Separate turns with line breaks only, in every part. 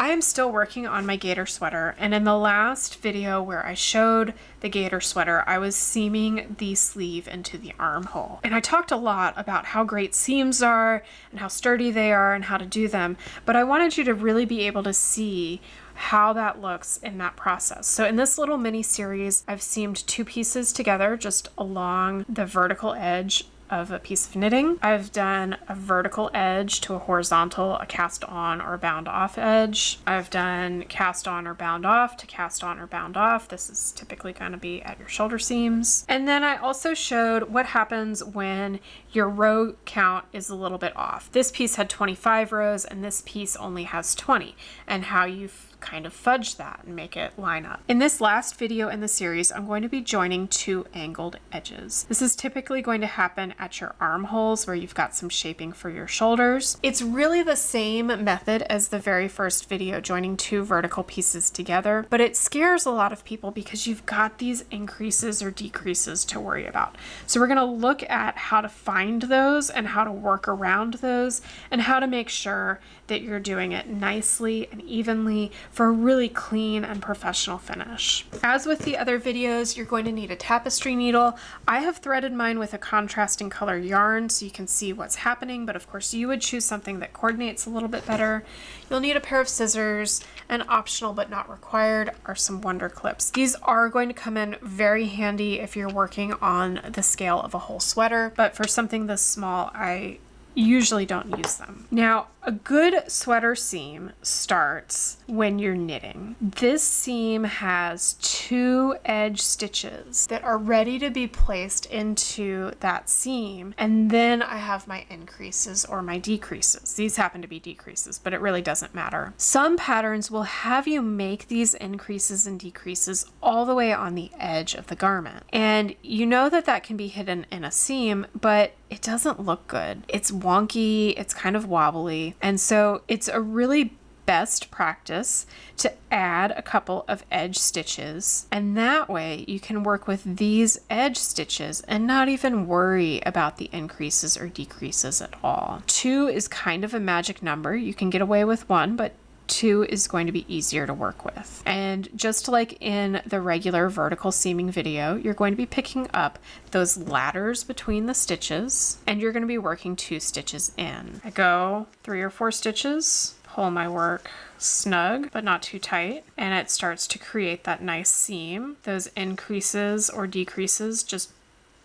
I am still working on my gator sweater, and in the last video where I showed the gator sweater, I was seaming the sleeve into the armhole. And I talked a lot about how great seams are and how sturdy they are and how to do them, but I wanted you to really be able to see how that looks in that process. So in this little mini series, I've seamed 2 pieces together just along the vertical edge of a piece of knitting. I've done a vertical edge to a horizontal, a cast on or bound off edge. I've done cast on or bound off to cast on or bound off. This is typically going to be at your shoulder seams. And then I also showed what happens when your row count is a little bit off. This piece had 25 rows and this piece only has 20, and how you kind of fudge that and make it line up. In this last video in the series, I'm going to be joining 2 angled edges. This is typically going to happen at your armholes where you've got some shaping for your shoulders. It's really the same method as the very first video, joining 2 vertical pieces together, but it scares a lot of people because you've got these increases or decreases to worry about. So we're going to look at how to find those and how to work around those and how to make sure that you're doing it nicely and evenly for a really clean and professional finish. As with the other videos, you're going to need a tapestry needle. I have threaded mine with a contrasting color yarn so you can see what's happening, but of course you would choose something that coordinates a little bit better. You'll need a pair of scissors, and optional but not required are some wonder clips. These are going to come in very handy if you're working on the scale of a whole sweater, but for something this small, I usually don't use them. Now, a good sweater seam starts when you're knitting. This seam has 2 edge stitches that are ready to be placed into that seam, and then I have my increases or my decreases. These happen to be decreases, but it really doesn't matter. Some patterns will have you make these increases and decreases all the way on the edge of the garment, and you know that that can be hidden in a seam, but it doesn't look good. It's wonky, it's kind of wobbly, and so it's a really best practice to add a couple of edge stitches, and that way you can work with these edge stitches and not even worry about the increases or decreases at all. 2 is kind of a magic number. You can get away with 1, but 2 is going to be easier to work with. And just like in the regular vertical seaming video, you're going to be picking up those ladders between the stitches, and you're going to be working 2 stitches in. I go 3 or 4 stitches, pull my work snug but not too tight, and it starts to create that nice seam. Those increases or decreases just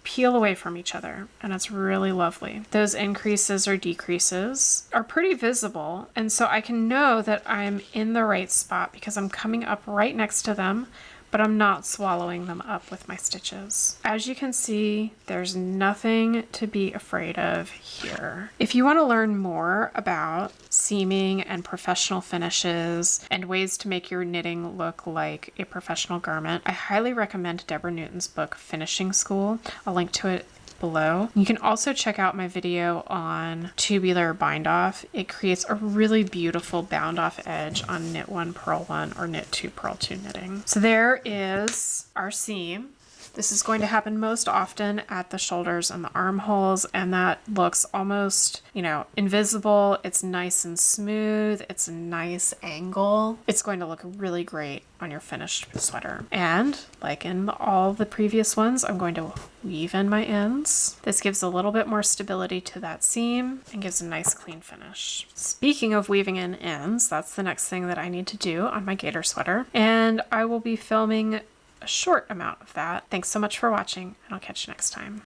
peel away from each other, and it's really lovely. Those increases or decreases are pretty visible, and so I can know that I'm in the right spot because I'm coming up right next to them, but I'm not swallowing them up with my stitches. As you can see, there's nothing to be afraid of here. If you want to learn more about seaming and professional finishes and ways to make your knitting look like a professional garment, I highly recommend Deborah Newton's book, Finishing School. I'll link to it below. You can also check out my video on tubular bind off. It creates a really beautiful bound off edge on knit 1 purl 1 or knit 2 purl 2 knitting. So there is our seam. This is going to happen most often at the shoulders and the armholes, and that looks almost, invisible. It's nice and smooth. It's a nice angle. It's going to look really great on your finished sweater. And like in all the previous ones, I'm going to weave in my ends. This gives a little bit more stability to that seam and gives a nice clean finish. Speaking of weaving in ends, that's the next thing that I need to do on my gator sweater, and I will be filming a short amount of that. Thanks so much for watching, and I'll catch you next time.